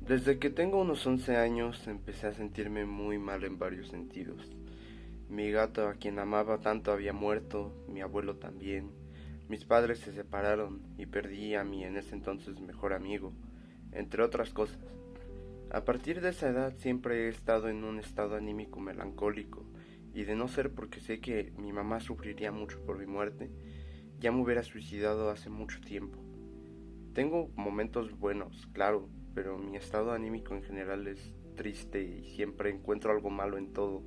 Desde que tengo unos 11 años empecé a sentirme muy mal en varios sentidos. Mi gato, a quien amaba tanto, había muerto, mi abuelo también. Mis padres se separaron y perdí a mi en ese entonces mejor amigo, entre otras cosas. A partir de esa edad siempre he estado en un estado anímico melancólico, y de no ser porque sé que mi mamá sufriría mucho por mi muerte, ya me hubiera suicidado hace mucho tiempo. Tengo momentos buenos, claro, pero mi estado anímico en general es triste y siempre encuentro algo malo en todo,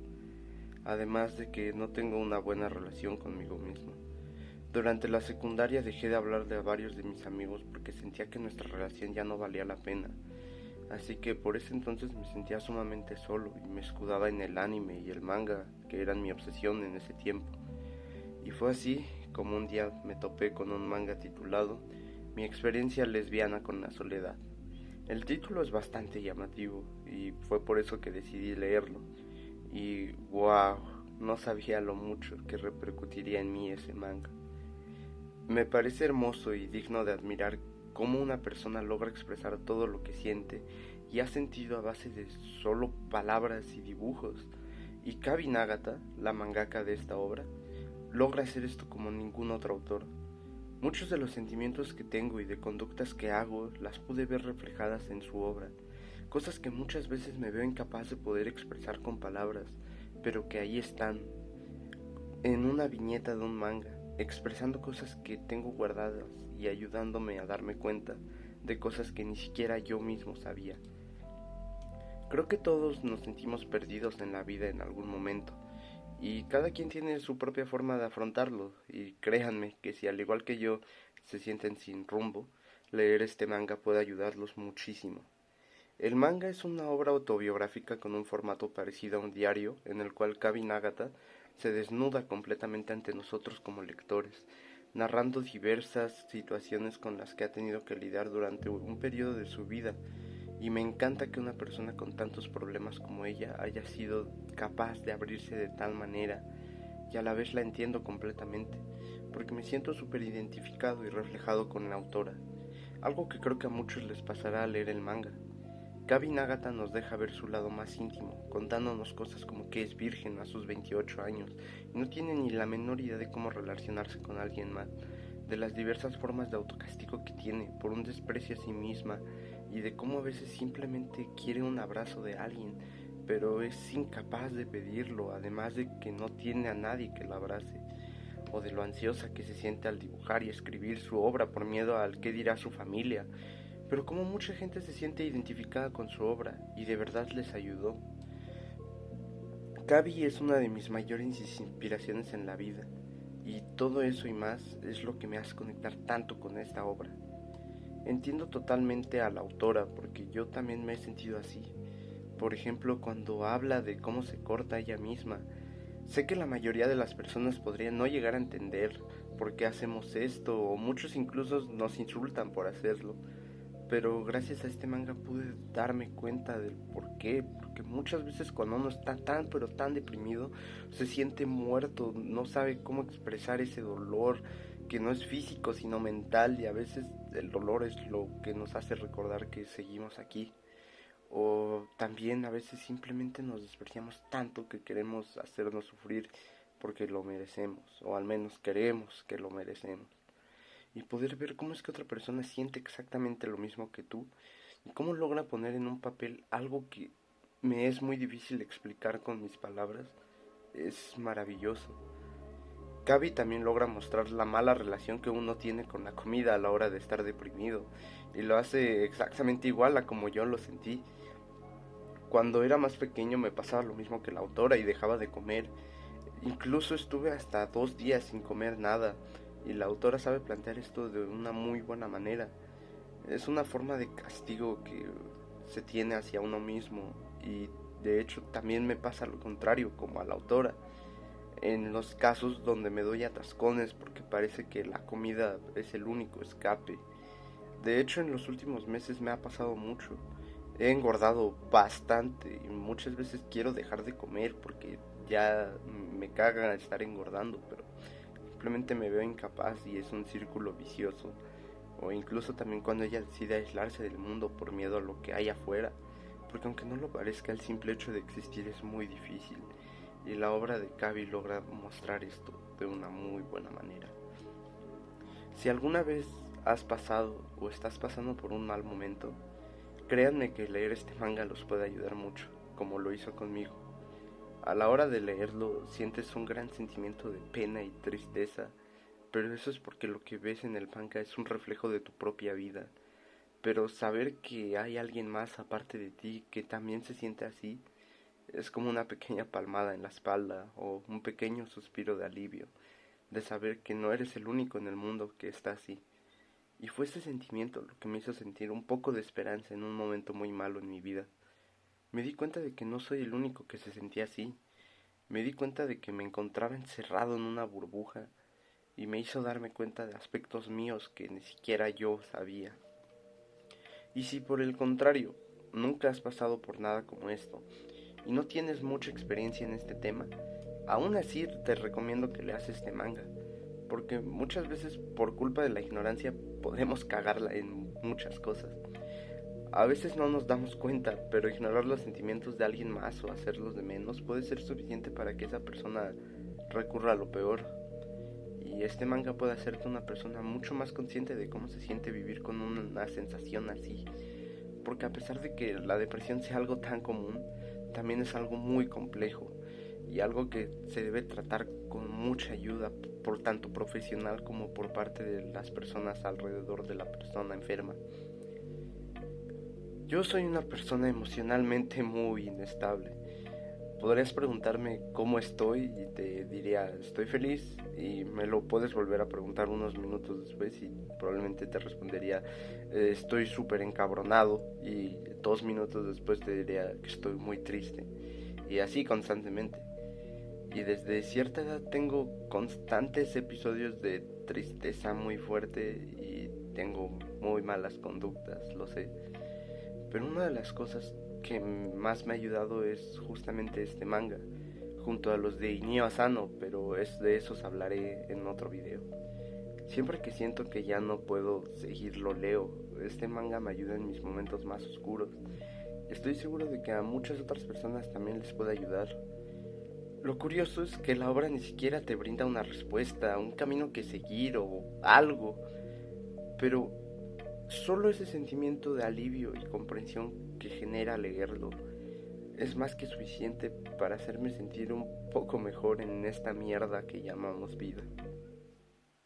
además de que no tengo una buena relación conmigo mismo. Durante la secundaria dejé de hablar de varios de mis amigos porque sentía que nuestra relación ya no valía la pena, así que por ese entonces me sentía sumamente solo y me escudaba en el anime y el manga, que eran mi obsesión en ese tiempo. Y fue así como un día me topé con un manga titulado Mi experiencia lesbiana con la soledad. El título es bastante llamativo y fue por eso que decidí leerlo. Y wow, no sabía lo mucho que repercutiría en mí ese manga. Me parece hermoso y digno de admirar cómo una persona logra expresar todo lo que siente y ha sentido a base de solo palabras y dibujos. Y Kabi Nagata, la mangaka de esta obra, logra hacer esto como ningún otro autor. Muchos de los sentimientos que tengo y de conductas que hago las pude ver reflejadas en su obra, cosas que muchas veces me veo incapaz de poder expresar con palabras, pero que ahí están, en una viñeta de un manga, expresando cosas que tengo guardadas y ayudándome a darme cuenta de cosas que ni siquiera yo mismo sabía. Creo que todos nos sentimos perdidos en la vida en algún momento, y cada quien tiene su propia forma de afrontarlo, y créanme que si al igual que yo se sienten sin rumbo, leer este manga puede ayudarlos muchísimo. El manga es una obra autobiográfica con un formato parecido a un diario, en el cual Kabi Nagata se desnuda completamente ante nosotros como lectores, narrando diversas situaciones con las que ha tenido que lidiar durante un periodo de su vida, y me encanta que una persona con tantos problemas como ella haya sido capaz de abrirse de tal manera, y a la vez la entiendo completamente, porque me siento súper identificado y reflejado con la autora, algo que creo que a muchos les pasará al leer el manga. Gabi Nagata nos deja ver su lado más íntimo, contándonos cosas como que es virgen a sus 28 años y no tiene ni la menor idea de cómo relacionarse con alguien más, de las diversas formas de autocastigo que tiene por un desprecio a sí misma y de cómo a veces simplemente quiere un abrazo de alguien, pero es incapaz de pedirlo, además de que no tiene a nadie que la abrace, o de lo ansiosa que se siente al dibujar y escribir su obra por miedo al que dirá su familia, pero como mucha gente se siente identificada con su obra y de verdad les ayudó. Gaby es una de mis mayores inspiraciones en la vida, y todo eso y más es lo que me hace conectar tanto con esta obra. Entiendo totalmente a la autora porque yo también me he sentido así. Por ejemplo, cuando habla de cómo se corta ella misma, sé que la mayoría de las personas podrían no llegar a entender por qué hacemos esto, o muchos incluso nos insultan por hacerlo, pero gracias a este manga pude darme cuenta del por qué, porque muchas veces cuando uno está tan pero tan deprimido, se siente muerto, no sabe cómo expresar ese dolor que no es físico sino mental, y a veces el dolor es lo que nos hace recordar que seguimos aquí. O también a veces simplemente nos despreciamos tanto que queremos hacernos sufrir porque lo merecemos, o al menos queremos que lo merecemos, y poder ver cómo es que otra persona siente exactamente lo mismo que tú y cómo logra poner en un papel algo que me es muy difícil explicar con mis palabras, es maravilloso. Gaby también logra mostrar la mala relación que uno tiene con la comida a la hora de estar deprimido, y lo hace exactamente igual a como yo lo sentí. Cuando era más pequeño me pasaba lo mismo que la autora y dejaba de comer. Incluso estuve hasta 2 días sin comer nada, y la autora sabe plantear esto de una muy buena manera. Es una forma de castigo que se tiene hacia uno mismo, y de hecho también me pasa lo contrario como a la autora, en los casos donde me doy atascones porque parece que la comida es el único escape. De hecho, en los últimos meses me ha pasado mucho. He engordado bastante y muchas veces quiero dejar de comer porque ya me caga estar engordando, pero simplemente me veo incapaz y es un círculo vicioso. o incluso también cuando ella decide aislarse del mundo por miedo a lo que hay afuera, porque aunque no lo parezca, el simple hecho de existir es muy difícil, y la obra de Cavi logra mostrar esto de una muy buena manera. Si alguna vez has pasado o estás pasando por un mal momento, créanme que leer este manga los puede ayudar mucho, como lo hizo conmigo. A la hora de leerlo sientes un gran sentimiento de pena y tristeza, pero eso es porque lo que ves en el manga es un reflejo de tu propia vida. Pero saber que hay alguien más aparte de ti que también se siente así, es como una pequeña palmada en la espalda o un pequeño suspiro de alivio, de saber que no eres el único en el mundo que está así. Y fue ese sentimiento lo que me hizo sentir un poco de esperanza en un momento muy malo en mi vida. Me di cuenta de que no soy el único que se sentía así. Me di cuenta de que me encontraba encerrado en una burbuja y me hizo darme cuenta de aspectos míos que ni siquiera yo sabía. Y si por el contrario, nunca has pasado por nada como esto y no tienes mucha experiencia en este tema, aún así te recomiendo que leas este manga, porque muchas veces por culpa de la ignorancia podemos cagarla en muchas cosas. A veces no nos damos cuenta, pero ignorar los sentimientos de alguien más o hacerlos de menos puede ser suficiente para que esa persona recurra a lo peor. Y este manga puede hacerte una persona mucho más consciente de cómo se siente vivir con una sensación así. Porque a pesar de que la depresión sea algo tan común, también es algo muy complejo y algo que se debe tratar con mucha ayuda por tanto profesional como por parte de las personas alrededor de la persona enferma. Yo soy una persona emocionalmente muy inestable. Podrías preguntarme cómo estoy y te diría estoy feliz, y me lo puedes volver a preguntar unos minutos después y probablemente te respondería estoy súper encabronado, y 2 minutos después te diría que estoy muy triste, y así constantemente. Y desde cierta edad tengo constantes episodios de tristeza muy fuerte y tengo muy malas conductas, lo sé. Pero una de las cosas que más me ha ayudado es justamente este manga, junto a los de Inio Asano, pero de esos hablaré en otro video. Siempre que siento que ya no puedo seguir lo leo. Este manga me ayuda en mis momentos más oscuros. Estoy seguro de que a muchas otras personas también les puede ayudar. Lo curioso es que la obra ni siquiera te brinda una respuesta, un camino que seguir o algo, pero solo ese sentimiento de alivio y comprensión que genera leerlo es más que suficiente para hacerme sentir un poco mejor en esta mierda que llamamos vida.